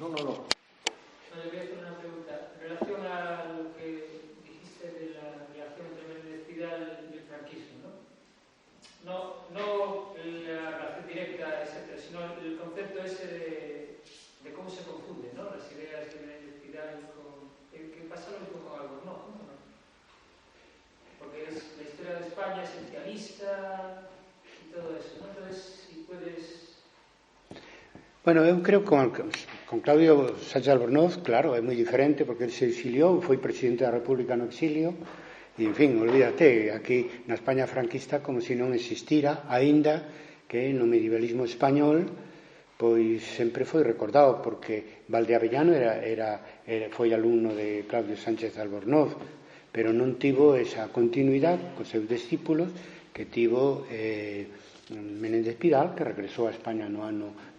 No. Yo le voy a hacer una pregunta. En relación a lo que dijiste de la relación entre Menéndez Pidal y el franquismo, ¿no? No la relación directa, etcétera, sino el concepto ese de cómo se confunden, ¿no? Las ideas de Menéndez Pidal con... que pasa lo mismo con Albornoz, ¿no? Porque es la historia de España esencialista y todo eso, ¿no? Entonces, si puedes... Bueno, eu creo que con Claudio Sánchez Albornoz, claro, é moi diferente porque ele se exiliou, foi presidente da República no exilio e, en fin, olvídate, aquí na España franquista como se non existira, aínda que no medievalismo español pois sempre foi recordado porque Valdeavellano foi alumno de Claudio Sánchez Albornoz, pero non tivo esa continuidade cos seus discípulos que tivo Menéndez Pidal, que regresou a España no ano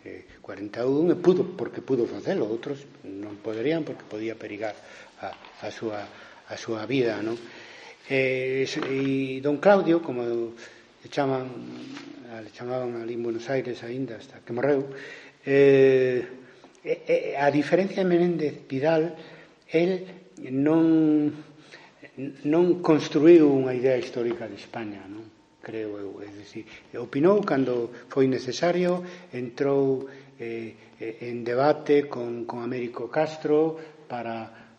41 porque pudo facelo, outros non poderían porque podía perigar a súa vida, non? E don Claudio, como le chamaban ali en Buenos Aires aínda hasta que morreu, a diferencia de Menéndez Pidal, el non construiu unha idea histórica de España, non? Creo eu, é dicir, opinou cando foi necesario, entrou en debate con Américo Castro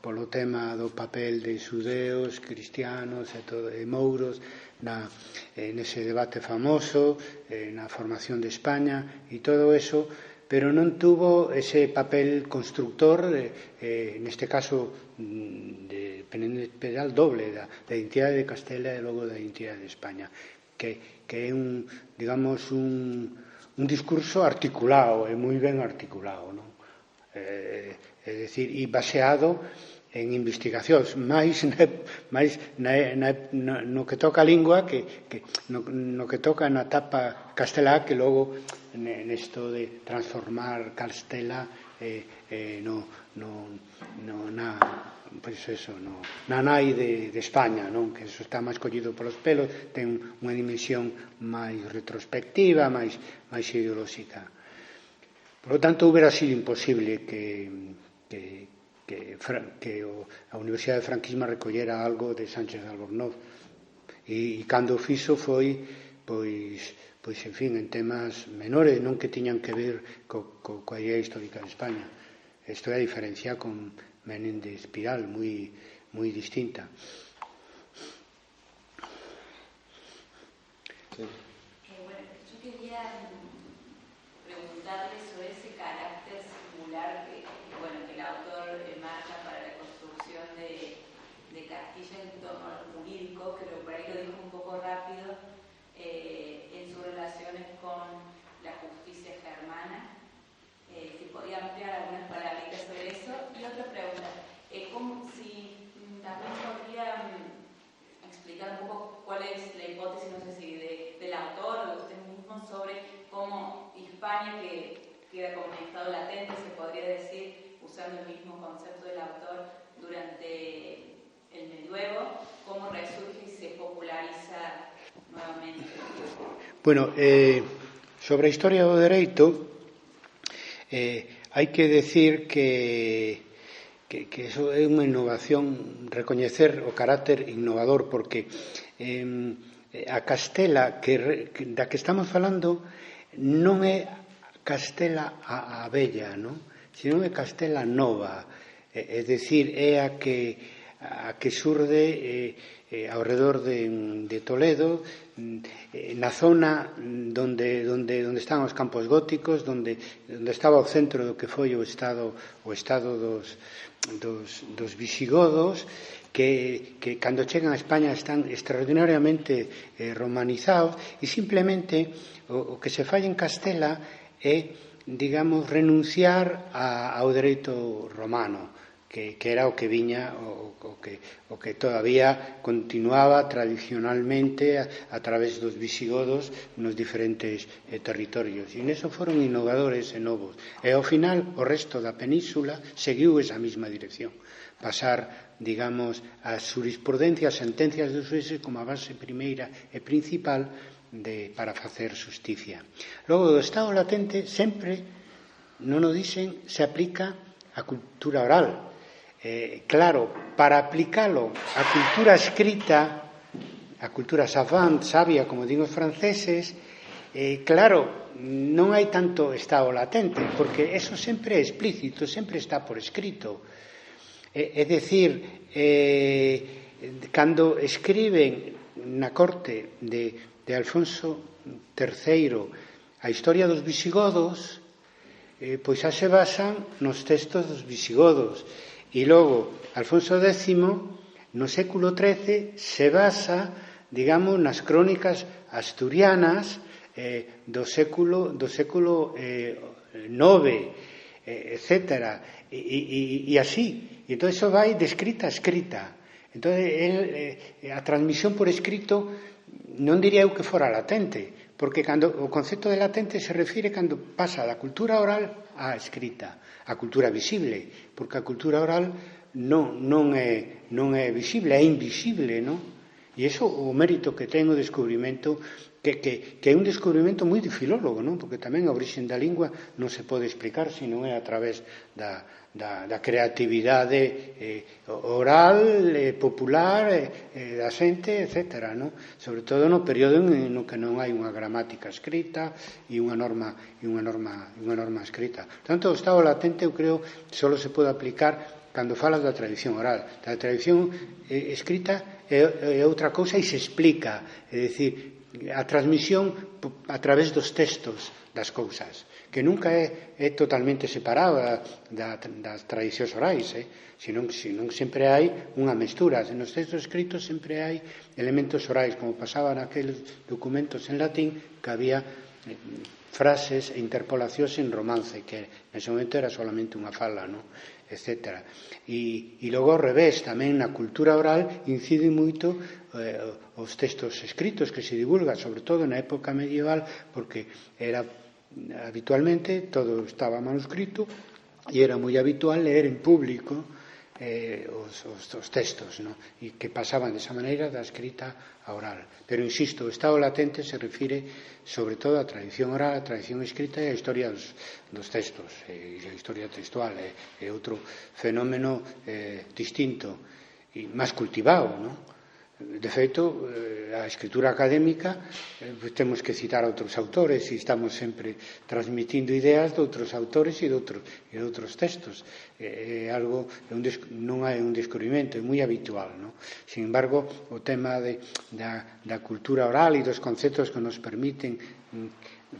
polo tema do papel de xudeos, cristianos e mouros nese debate famoso, na formación de España e todo eso, pero non tuvo ese papel constructor, neste caso de Menéndez Pidal, doble da identidade de Castela e logo da identidade de España, que é un discurso articulado, é moi ben articulado, non? É dicir, e baseado en investigacións máis no que toca a lingua no que toca na etapa castelá, que logo nesto de transformar Castela na nai de España, non? Que eso está máis collido polos pelos, ten unha dimensión máis retrospectiva, máis ideolóxica. Por lo tanto, hubiera sido imposible que a Universidade de Franquismo recollera algo de Sánchez Albornoz, e cando o fixo foi pois en fin, en temas menores, non que tiñan que ver coa idea histórica de España. Isto é a diferencia con Menéndez Pidal, moi distinta. Bueno, yo quería preguntarle sobre ese carácter singular que el autor marca para la construcción de Castilla en torno a lo jurídico, que por ahí lo dijo un poco rápido, en sus relaciones con la justicia germana. Si podía ampliar algunas palabritas sobre eso. Y otra pregunta, si también podría explicar un poco cuál es la hipótesis, no sé si del autor o de usted mismo, sobre cómo Hispania, que queda como un estado latente, se podría decir, usando el mismo concepto del autor, durante el medioevo, cómo resurge y se populariza nuevamente. Bueno, sobre a historia do dereito, hai que decir que eso é unha innovación, recoñecer o carácter innovador, porque a Castela da que estamos falando non é Castela a Bella, non? Sino é Castela Nova, é dicir, é a que surde ao redor de Toledo, na zona donde están os campos góticos, donde estaba o centro do que foi o estado dos visigodos, que cando chegan a España están extraordinariamente romanizados, e simplemente o que se fai en Castela é, digamos, renunciar ao dereito romano, que era o que viña, o que todavía continuaba tradicionalmente a través dos visigodos nos diferentes territorios. E neso foron innovadores e novos. E ao final o resto da península seguiu esa mesma dirección. Pasar, digamos, as jurisprudencias, sentencias dos xuíces como a base primeira e principal para facer justicia. Logo, do estado latente sempre, non o dicen, se aplica a cultura oral. Claro, para aplicalo á cultura escrita, a cultura savant, sabia, como din os franceses, claro, non hai tanto estado latente, porque eso sempre é explícito, sempre está por escrito. É dicir, cando escriben na corte de Alfonso III a historia dos visigodos, pois xa se basan nos textos dos visigodos. E logo, Alfonso X, no século XIII, se basa, digamos, nas crónicas asturianas do século IX, etc. E así. E entón, iso vai de escrita a escrita. Entón, a transmisión por escrito non diría eu que fora latente, porque o concepto de latente se refire cando pasa da cultura oral á escrita, a cultura visible, porque a cultura oral non é visible, é invisible, non? E iso o mérito que ten o descubrimento, que é un descubrimento moi de filólogo, non? Porque tamén a orixe da lingua non se pode explicar se non é a través da creatividade oral, popular, da xente, etc. Non? Sobre todo no período no que non hai unha gramática escrita e unha norma escrita. Tanto, o estado latente, eu creo, só se pode aplicar cando falas da tradición oral. Da tradición escrita é outra cousa e se explica, é dicir, a transmisión a través dos textos das cousas, que nunca é totalmente separada das tradicións orais, senón sempre hai unha mestura. Nos textos escritos sempre hai elementos orais, como pasaba naqueles documentos en latín, que había frases e interpolacións en romance, que nese momento era solamente unha fala, non? Etc. E logo ao revés, tamén na cultura oral incide moito os textos escritos que se divulgan, sobre todo na época medieval, porque era habitualmente todo estaba manuscrito e era moi habitual leer en público os textos, non? E que pasaban desa maneira da escrita a oral. Pero insisto, o estado latente se refire sobre todo á tradición oral, á tradición escrita e á historia dos textos, e a historia textual é outro fenómeno distinto e máis cultivado, non? De feito, a escritura académica temos que citar a outros autores e estamos sempre transmitindo ideas de outros autores e de outros textos. É algo, non é un descubrimento, é moi habitual, non? Sin embargo, o tema da cultura oral e dos conceptos que nos permiten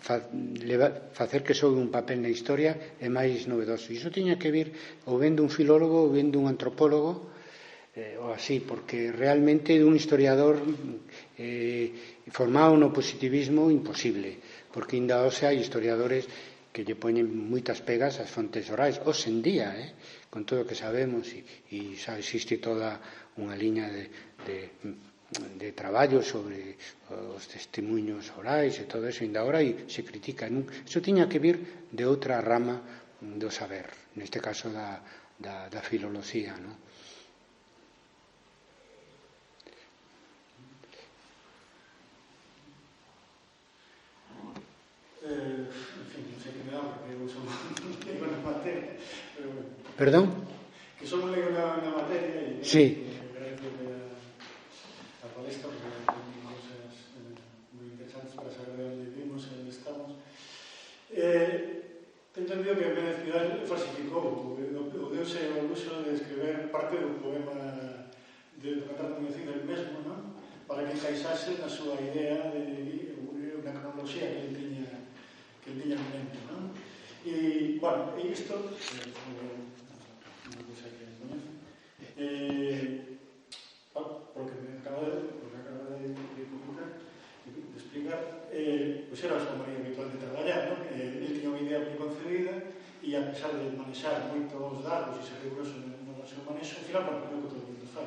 facer que xogue un papel na historia é máis novedoso. Iso tiña que vir ou vendo un filólogo ou vendo un antropólogo, ou así, porque realmente un historiador formado no positivismo imposible, porque ainda hoxe hai historiadores que lle poñen moitas pegas ás fontes orais, hoxe en día, con todo o que sabemos, e xa existe toda unha liña de traballo sobre os testemunhos orais e todo eso, ainda agora se critica. Iso tiña que vir de outra rama do saber, neste caso da filoloxía, non? En fin, non sei que me dá, porque eu son un leigo na materia. Perdón? Que son un leigo na materia e sí. Agradezco a palestra, porque ten cosas moi interesantes para saber de onde vivimos e onde estamos. Ten entendido que Méndez Pidal falsificou o deuse o luxo de escrever parte do poema do Cantar de Muñecín del mesmo, non? Para que encaixase na súa idea de unha cronoloxía que ele tiña en mente, non? E, bueno, isto unha cosa que coñece, porque me acaba de publicar, de explicar, pois era a súa maneira habitual de traballar, non? Ele tiña unha idea preconcebida e, a pesar de manexar moito os dados e ser riguroso no seu manexo, ao final, bueno, é o que todo o mundo fai.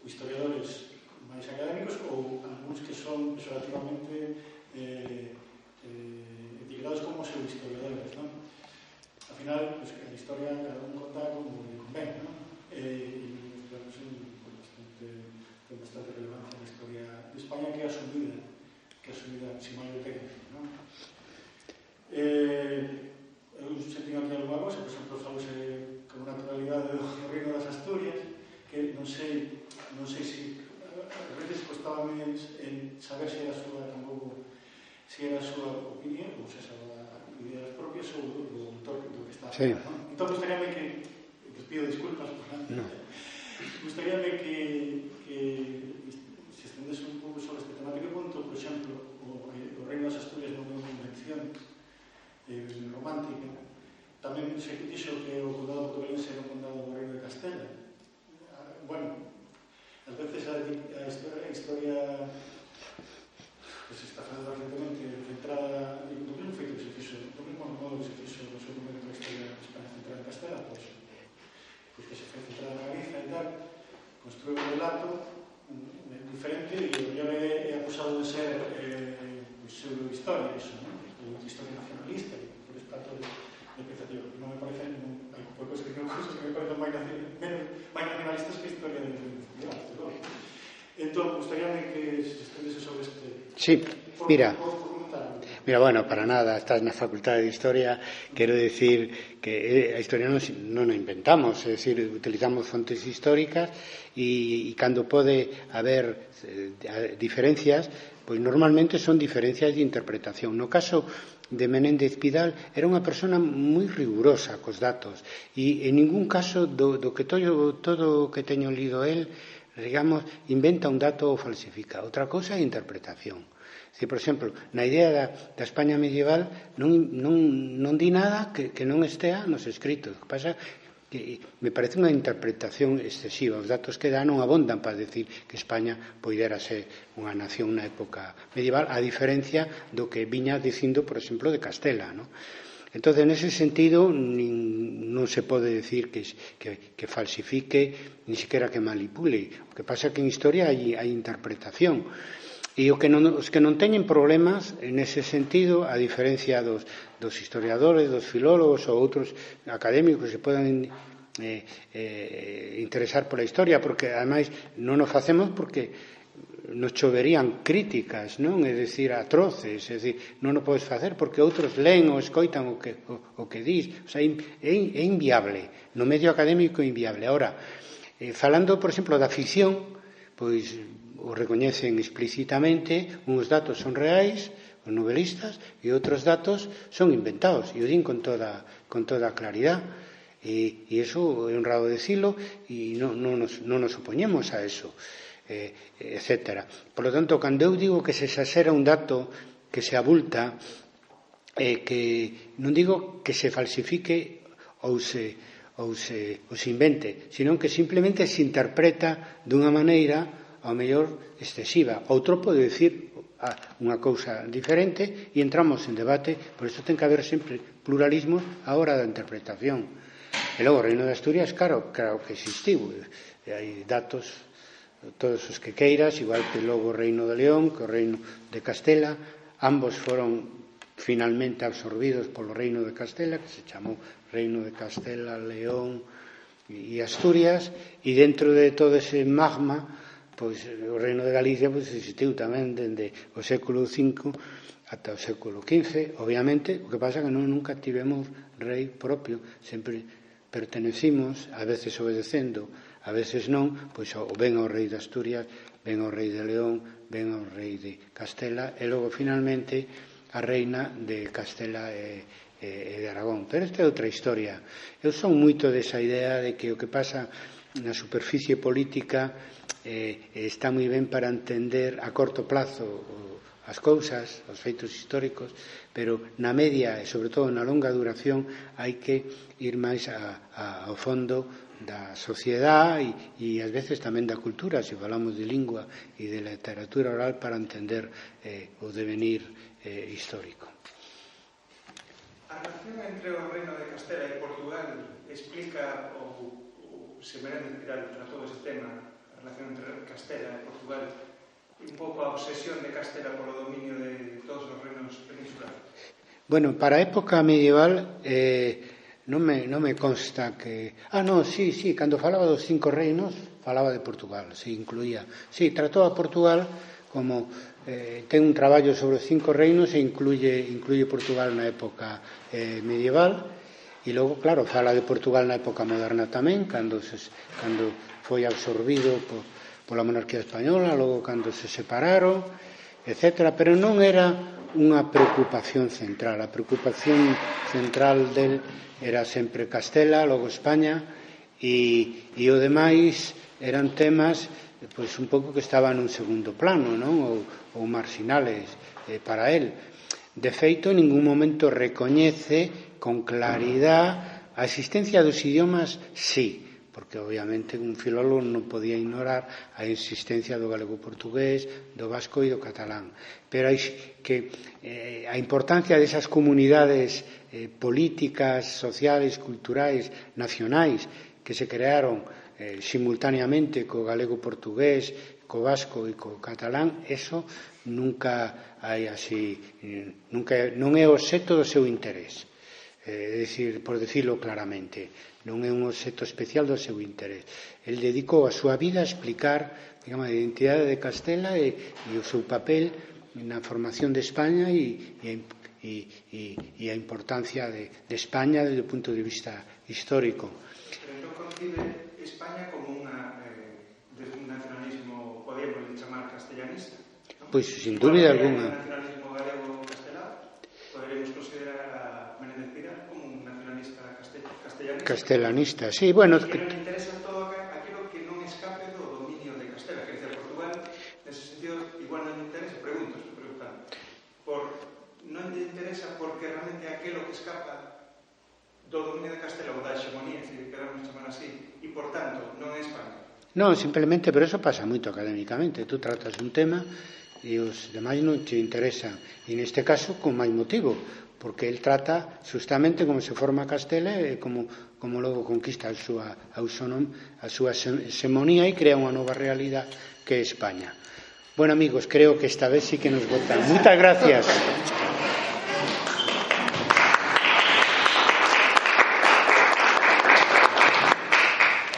Historiadores máis académicos ou algúns que son pejorativamente etiquetados como pseudo-historiadores, non? Al final, pues, a historia cada un conta como le convén, non? E claro, ten bastante relevancia na historia de España, que é asumida sin maior técnica, non? Eu se tenho aquí algunha cosa, por exemplo, Sí. Entón, gustaríame que pido disculpas por nada. No. Gustaríame que se estendese un pouco sobre este tema. Que punto, por exemplo, o Reino das Asturias non é unha invención romántica. Tamén se dixo que o condado portuguesense era o condado do Reino de Castela. Bueno, ás veces a historia que se está facendo recientemente centrada no mesmo feito que se fixo, no mesmo modo que se fixo no seu momento a historia de España centrada en Castela, pois que se foi centrada na Galiza e tal, construiu un relato diferente e o mellor é acusado de ser pseudo-historia, iso, non? Historia nacionalista e por espato de apreciación. Non me parece, hai poucos que me parecen máis nacionalistas que historia de nacionalidade. Entón, gustaríame que se estendese sobre este... Sí, mira, bueno, para nada, estás na Facultade de Historia, quero decir que a historia non a inventamos, é dicir, utilizamos fontes históricas e cando pode haber diferencias, pois normalmente son diferencias de interpretación. No caso de Menéndez Pidal era unha persona moi rigurosa cos datos e en ningún caso do que todo o que teño lido el, digamos, inventa un dato ou falsifica. Outra cousa é a interpretación. Si, por exemplo, na idea da España medieval non di nada que non estea nos escritos. O que pasa que me parece unha interpretación excesiva. Os datos que dá non abondan para decir que España poidera ser unha nación na época medieval, a diferencia do que viña dicindo, por exemplo, de Castela, non? Entón, nese sentido, non se pode decir que falsifique, ni siquiera que manipule. O que pasa é que en historia hai interpretación. E os que non teñen problemas nese sentido, a diferencia dos historiadores, dos filólogos ou outros académicos que se poden interesar pola historia, porque ademais non o facemos porque nos choverían críticas, non? É dicir, atroces, é dicir, non o podes facer porque outros leen ou escoitan o que dis. O sea, é inviable. No medio académico é inviable. Ahora, falando, por exemplo, da ficción, pois o recoñecen explícitamente, uns datos son reais, os novelistas, e outros datos son inventados, e o din con toda claridad. E iso é honrado decilo, e non nos opoñemos a eso, etcétera. Por lo tanto, cando eu digo que se exagera un dato, que se abulta, que non digo que se falsifique ou se invente, sino que simplemente se interpreta dunha maneira ao mellor excesiva. Outro pode decir unha cousa diferente e entramos en debate. Por iso ten que haber sempre pluralismo a hora da interpretación. E logo o Reino de Asturias, claro que existiu, hai datos todos os que queiras, igual que logo o Reino de León, que o Reino de Castela. Ambos foron finalmente absorbidos polo Reino de Castela, que se chamou Reino de Castela, León e Asturias, e dentro de todo ese magma, pois o Reino de Galicia existiu tamén dende o século V ata o século XV. Obviamente, o que pasa é que nunca tivemos rei propio, sempre pertenecimos, a veces obedecendo, a veces non, pois ven ao rei de Asturias, ven ao rei de León, ven ao rei de Castela e logo finalmente a reina de Castela e de Aragón. Pero esta é outra historia. Eu son moito desa idea de que o que pasa na superficie política está moi ben para entender a corto plazo as cousas, os feitos históricos, pero na media e sobre todo na longa duración hai que ir máis ao fondo da sociedade e ás veces tamén da cultura, se falamos de lingua e de literatura oral, para entender o devenir histórico. A relación entre o Reino de Castela e Portugal explica ou se merece tirar para todo ese tema, a relación entre Castela e Portugal, un pouco a obsesión de Castela polo dominio de todos os reinos peninsulares? Bueno, para a época medieval non me consta que... sí, cando falaba dos 5 reinos falaba de Portugal, se incluía. Sí, tratou a Portugal como ten un traballo sobre os 5 reinos e incluye Portugal na época medieval. E logo, claro, fala de Portugal na época moderna tamén, cando foi absorbido pola monarquía española, logo cando se separaron, etcétera, pero non era unha preocupación central. A preocupación central del era sempre Castela, logo España, e o demais eran temas pois un pouco que estaban nun segundo plano, non? Ou marxinales para él. De feito, en ningún momento recoñece con claridade a existencia dos idiomas, sí, porque obviamente un filólogo non podía ignorar a existencia do galego-portugués, do vasco e do catalán. Pero a importancia desas comunidades políticas, sociales, culturais, nacionais que se crearon simultaneamente co galego-portugués, co vasco e co catalán, eso nunca hai así, non é obxecto do seu interés. É dicir, por decirlo claramente, non é un obxecto especial do seu interés. El dedicou a súa vida a explicar, digamos, a identidade de Castela e o seu papel na formación de España e a importancia de España desde o punto de vista histórico. Pero non concibe España como un nacionalismo, podemos chamar castellanista, ¿no? Pois, sin dúbida alguna. Un nacionalismo galego-castelán, poderemos considerar a Menéndez Pidal como un nacionalista castellanista. Castelanista, sí, bueno. Que non interesa todo aquilo que non escape do dominio de Castela, que decía Portugal, nese sentido, igual non interesa, pregunto, non lle interesa porque realmente aquilo que escapa do dominio de Castela ou da hegemonía, se queramos chamar así, e por tanto non é España. Non, simplemente, pero eso pasa moito académicamente. Tú tratas un tema e os demais non te interesan. E neste caso, con máis motivo, porque el trata justamente como se forma Castela e como logo conquista a súa hegemonía e crea unha nova realidade que é España. Bueno, amigos, creo que esta vez sí que nos votan. Moitas gracias.